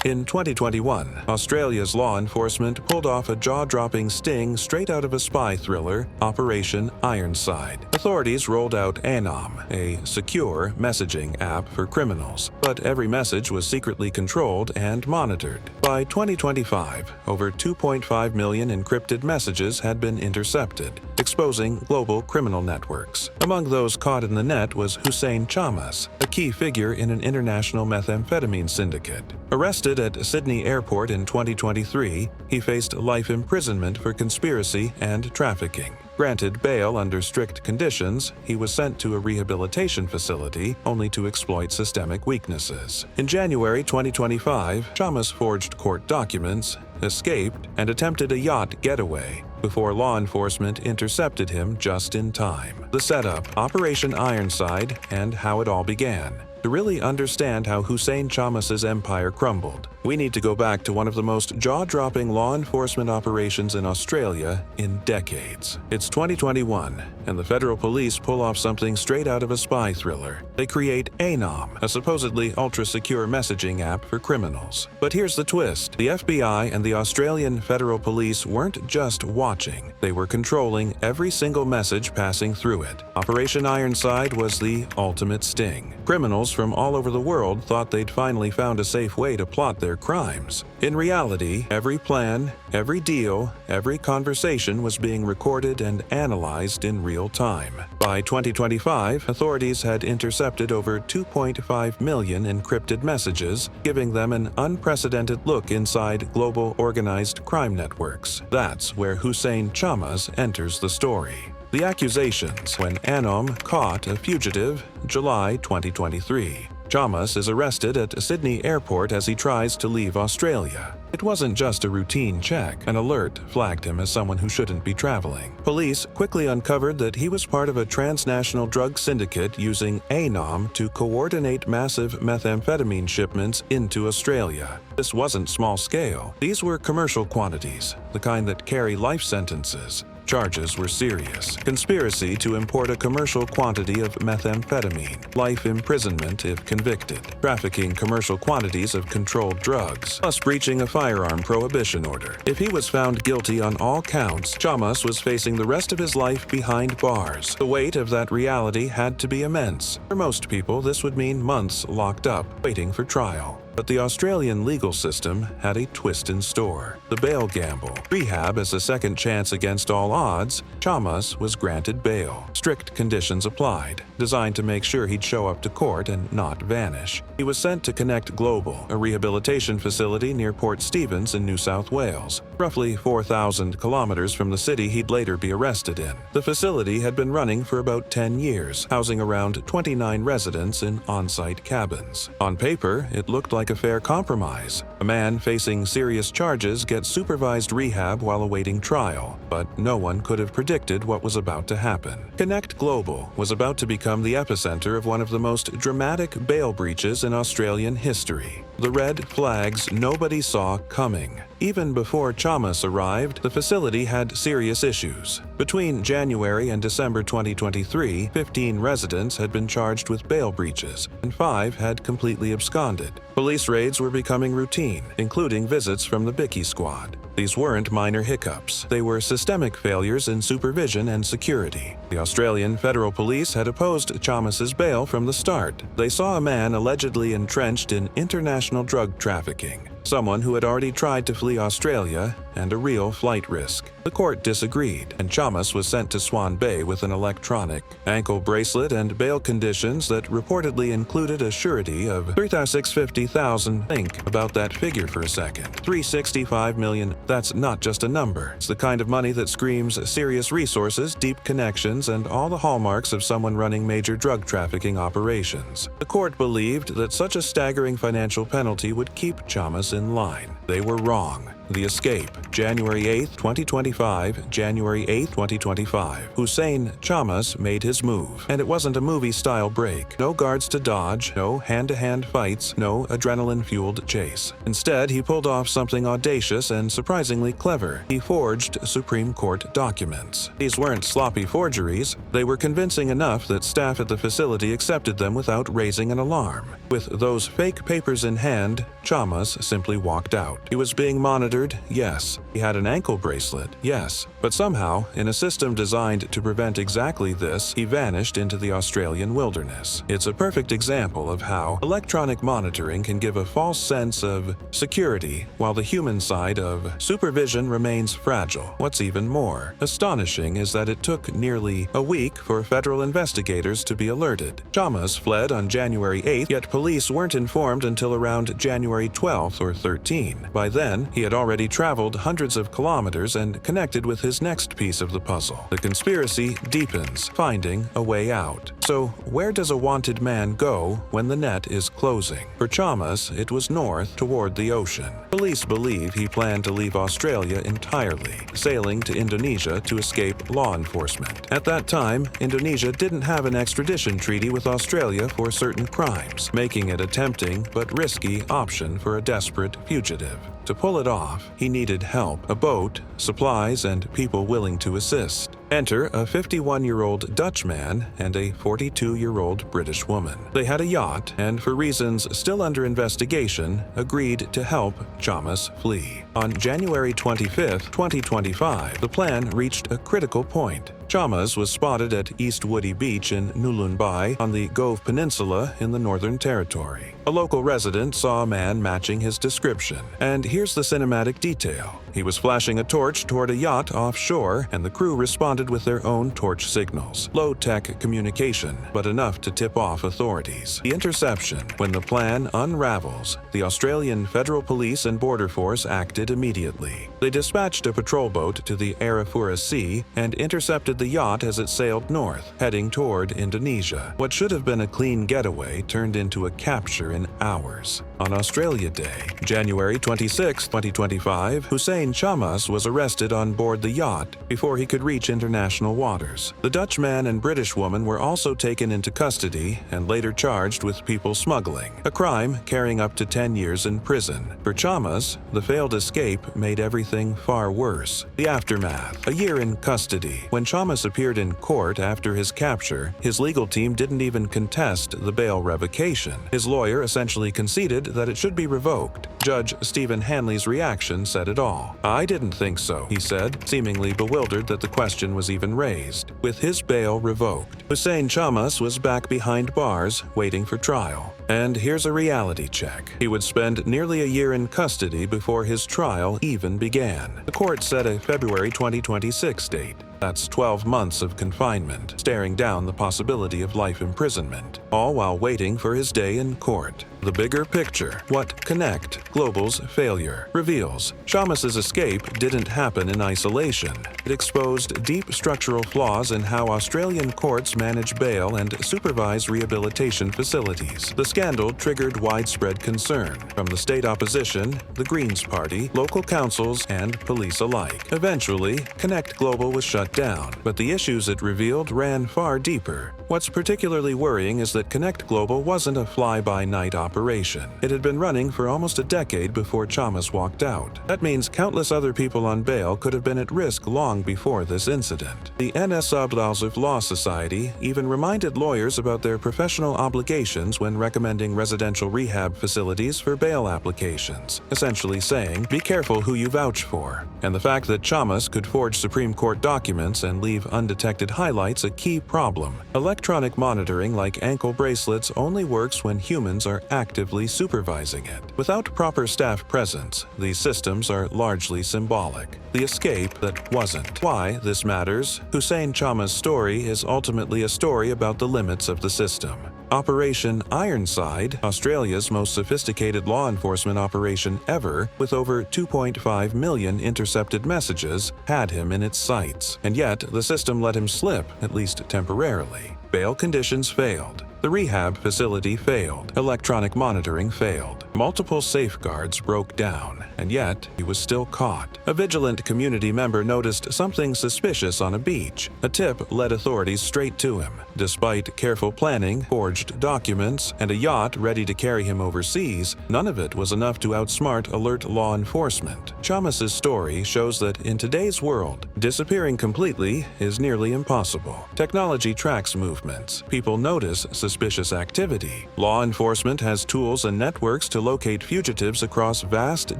In 2021, Australia's law enforcement pulled off a jaw-dropping sting straight out of a spy thriller, Operation Ironside. Authorities rolled out Anom, a secure messaging app for criminals, but every message was secretly controlled and monitored. By 2025, over 2.5 million encrypted messages had been intercepted, exposing global criminal networks. Among those caught in the net was Hussein Chamas, a key figure in an international methamphetamine syndicate. Arrested at Sydney Airport in 2023, he faced life imprisonment for conspiracy and trafficking. Granted bail under strict conditions, he was sent to a rehabilitation facility only to exploit systemic weaknesses. In January 2025, Chamas forged court documents, escaped, and attempted a yacht getaway before law enforcement intercepted him just in time. The setup, Operation Ironside, and how it all began. To really understand how Hussein Chamas's empire crumbled, we need to go back to one of the most jaw-dropping law enforcement operations in Australia in decades. It's 2021, and the federal police pull off something straight out of a spy thriller. They create Anom, a supposedly ultra-secure messaging app for criminals. But here's the twist. The FBI and the Australian Federal Police weren't just watching, they were controlling every single message passing through it. Operation Ironside was the ultimate sting. Criminals from all over the world thought they'd finally found a safe way to plot their crimes. In reality, every plan, every deal, every conversation was being recorded and analyzed in real time. By 2025, authorities had intercepted over 2.5 million encrypted messages, giving them an unprecedented look inside global organized crime networks. That's where Hussein Chamas enters the story. The accusations when Anom caught a fugitive, July 2023. Chamas is arrested at Sydney Airport as he tries to leave Australia. It wasn't just a routine check. An alert flagged him as someone who shouldn't be traveling. Police quickly uncovered that he was part of a transnational drug syndicate using Anom to coordinate massive methamphetamine shipments into Australia. This wasn't small scale. These were commercial quantities, the kind that carry life sentences. Charges were serious. Conspiracy to import a commercial quantity of methamphetamine, life imprisonment if convicted, trafficking commercial quantities of controlled drugs, plus breaching a firearm prohibition order. If he was found guilty on all counts, Chamas was facing the rest of his life behind bars. The weight of that reality had to be immense. For most people, this would mean months locked up, waiting for trial. But the Australian legal system had a twist in store. The bail gamble. Rehab as a second chance against all odds, Chamas was granted bail. Strict conditions applied, designed to make sure he'd show up to court and not vanish. He was sent to Connect Global, a rehabilitation facility near Port Stephens in New South Wales, roughly 4,000 kilometers from the city he'd later be arrested in. The facility had been running for about 10 years, housing around 29 residents in on-site cabins. On paper, it looked like a fair compromise. A man facing serious charges gets supervised rehab while awaiting trial, but no one could have predicted what was about to happen. Connect Global was about to become the epicenter of one of the most dramatic bail breaches in Australian history. The red flags nobody saw coming. Even before Chamas arrived, the facility had serious issues. Between January and December 2023, 15 residents had been charged with bail breaches, and 5 had completely absconded. Police raids were becoming routine, including visits from the Bicky Squad. These weren't minor hiccups. They were systemic failures in supervision and security. The Australian Federal Police had opposed Chamas's bail from the start. They saw a man allegedly entrenched in international drug trafficking, someone who had already tried to flee Australia, and a real flight risk. The court disagreed, and Chamas was sent to Swan Bay with an electronic ankle bracelet and bail conditions that reportedly included a surety of $3,650,000. Think about that figure for a second. $365 million. That's not just a number. It's the kind of money that screams serious resources, deep connections, and all the hallmarks of someone running major drug trafficking operations. The court believed that such a staggering financial penalty would keep Chamas in line. They were wrong. The escape. January 8, 2025. January 8, 2025. Hussein Chamas made his move, and it wasn't a movie-style break. No guards to dodge, no hand-to-hand fights, no adrenaline-fueled chase. Instead, he pulled off something audacious and surprisingly clever. He forged Supreme Court documents. These weren't sloppy forgeries. They were convincing enough that staff at the facility accepted them without raising an alarm. With those fake papers in hand, Chamas simply walked out. He was being monitored, yes. He had an ankle bracelet, yes. But somehow, in a system designed to prevent exactly this, he vanished into the Australian wilderness. It's a perfect example of how electronic monitoring can give a false sense of security, while the human side of supervision remains fragile. What's even more astonishing is that it took nearly a week for federal investigators to be alerted. Chamas fled on January 8th, yet police weren't informed until around January 12th or 13th. By then, he had already traveled hundreds of kilometers and connected with his next piece of the puzzle. The conspiracy deepens, finding a way out. So, where does a wanted man go when the net is closing? For Chamas, it was north toward the ocean. Police believe he planned to leave Australia entirely, sailing to Indonesia to escape law enforcement. At that time, Indonesia didn't have an extradition treaty with Australia for certain crimes, making it a tempting but risky option for a desperate fugitive. To pull it off, he needed help, a boat, supplies, and people willing to assist. Enter a 51-year-old Dutch man and a 42-year-old British woman. They had a yacht and, for reasons still under investigation, agreed to help Chamas flee. On January 25, 2025, the plan reached a critical point. Chamas was spotted at East Woody Beach in Nulunbai on the Gove Peninsula in the Northern Territory. A local resident saw a man matching his description, and here's the cinematic detail. He was flashing a torch toward a yacht offshore, and the crew responded with their own torch signals. Low-tech communication, but enough to tip off authorities. The interception. When the plan unravels, the Australian Federal Police and Border Force acted immediately. They dispatched a patrol boat to the Arafura Sea and intercepted the yacht as it sailed north, heading toward Indonesia. What should have been a clean getaway turned into a capture in hours. On Australia Day, January 26, 2025, Hussein Chamas was arrested on board the yacht before he could reach international waters. The Dutch man and British woman were also taken into custody and later charged with people smuggling, a crime carrying up to 10 years in prison. For Chamas, the failed escape made everything far worse. The aftermath. A year in custody. When Chamas appeared in court after his capture, his legal team didn't even contest the bail revocation. His lawyer essentially conceded that it should be revoked. Judge Stephen Hanley's reaction said it all. "I didn't think so," he said, seemingly bewildered that the question was even raised. With his bail revoked, Hussein Chamas was back behind bars, waiting for trial. And here's a reality check. He would spend nearly a year in custody before his trial even began. The court set a February 2026 date. That's 12 months of confinement, staring down the possibility of life imprisonment, all while waiting for his day in court. The bigger picture, what Connect Global's failure reveals. Chamas's escape didn't happen in isolation. It exposed deep structural flaws in how Australian courts manage bail and supervise rehabilitation facilities. The scandal triggered widespread concern from the state opposition, the Greens Party, local councils, and police alike. Eventually, Connect Global was shut down, but the issues it revealed ran far deeper. What's particularly worrying is that Connect Global wasn't a fly-by-night operation. It had been running for almost a decade before Chamas walked out. That means countless other people on bail could have been at risk long before this incident. The NS Abdalzif Law Society even reminded lawyers about their professional obligations when recommending residential rehab facilities for bail applications, essentially saying, be careful who you vouch for. And the fact that Chamas could forge Supreme Court documents and leave undetected highlights a key problem. Electronic monitoring like ankle bracelets only works when humans are actively supervising it. Without proper staff presence, these systems are largely symbolic. The escape that wasn't. Why this matters? Hussein Chamas' story is ultimately a story about the limits of the system. Operation Ironside, Australia's most sophisticated law enforcement operation ever, with over 2.5 million intercepted messages, had him in its sights. And yet, the system let him slip, at least temporarily. Bail conditions failed. The rehab facility failed. Electronic monitoring failed. Multiple safeguards broke down, and yet he was still caught. A vigilant community member noticed something suspicious on a beach. A tip led authorities straight to him. Despite careful planning, forged documents, and a yacht ready to carry him overseas, none of it was enough to outsmart alert law enforcement. Chamas's story shows that in today's world, disappearing completely is nearly impossible. Technology tracks movements. People notice suspicious activity. Law enforcement has tools and networks to locate fugitives across vast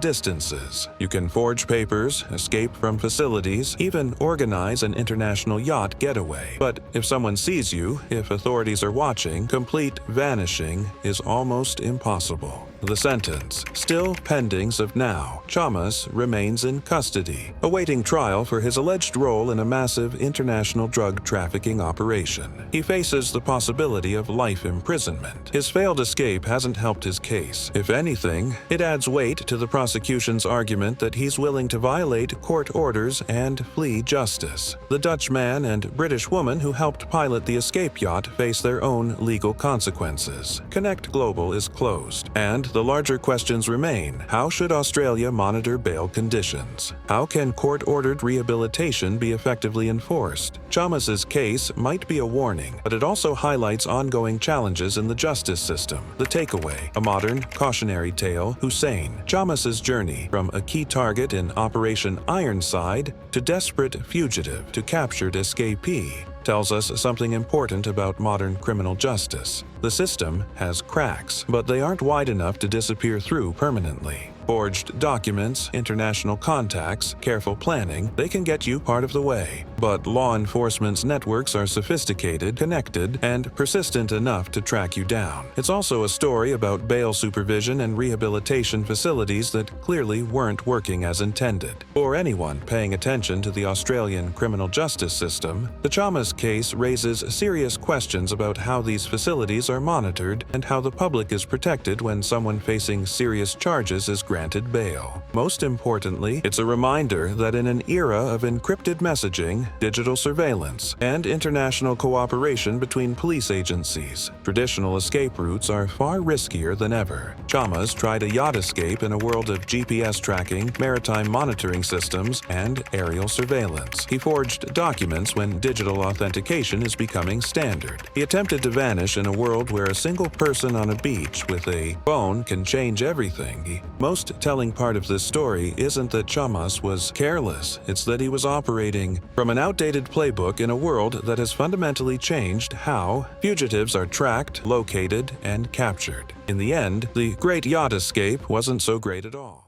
distances. You can forge papers, escape from facilities, even organize an international yacht getaway. But if someone sees you, if authorities are watching, complete vanishing is almost impossible. The sentence, still pending as of now, Chamas remains in custody, awaiting trial for his alleged role in a massive international drug trafficking operation. He faces the possibility of life imprisonment. His failed escape hasn't helped his case. If anything, it adds weight to the prosecution's argument that he's willing to violate court orders and flee justice. The Dutch man and British woman who helped pilot the escape yacht face their own legal consequences. Connect Global is closed, and the larger questions remain. How should Australia monitor bail conditions? How can court-ordered rehabilitation be effectively enforced? Chamas's case might be a warning, but it also highlights ongoing challenges in the justice system. The takeaway, a modern, cautionary tale, Hussein Chamas's journey from a key target in Operation Ironside to desperate fugitive to captured escapee, tells us something important about modern criminal justice. The system has cracks, but they aren't wide enough to disappear through permanently. Forged documents, international contacts, careful planning, they can get you part of the way. But law enforcement's networks are sophisticated, connected, and persistent enough to track you down. It's also a story about bail supervision and rehabilitation facilities that clearly weren't working as intended. For anyone paying attention to the Australian criminal justice system, the Chamas case raises serious questions about how these facilities are monitored and how the public is protected when someone facing serious charges is granted bail. Most importantly, it's a reminder that in an era of encrypted messaging, digital surveillance, and international cooperation between police agencies, traditional escape routes are far riskier than ever. Chamas tried a yacht escape in a world of GPS tracking, maritime monitoring systems, and aerial surveillance. He forged documents when digital authentication is becoming standard. He attempted to vanish in a world where a single person on a beach with a phone can change everything. The most telling part of this story isn't that Chamas was careless, it's that he was operating from an outdated playbook in a world that has fundamentally changed how fugitives are tracked, located, and captured. In the end, the great yacht escape wasn't so great at all.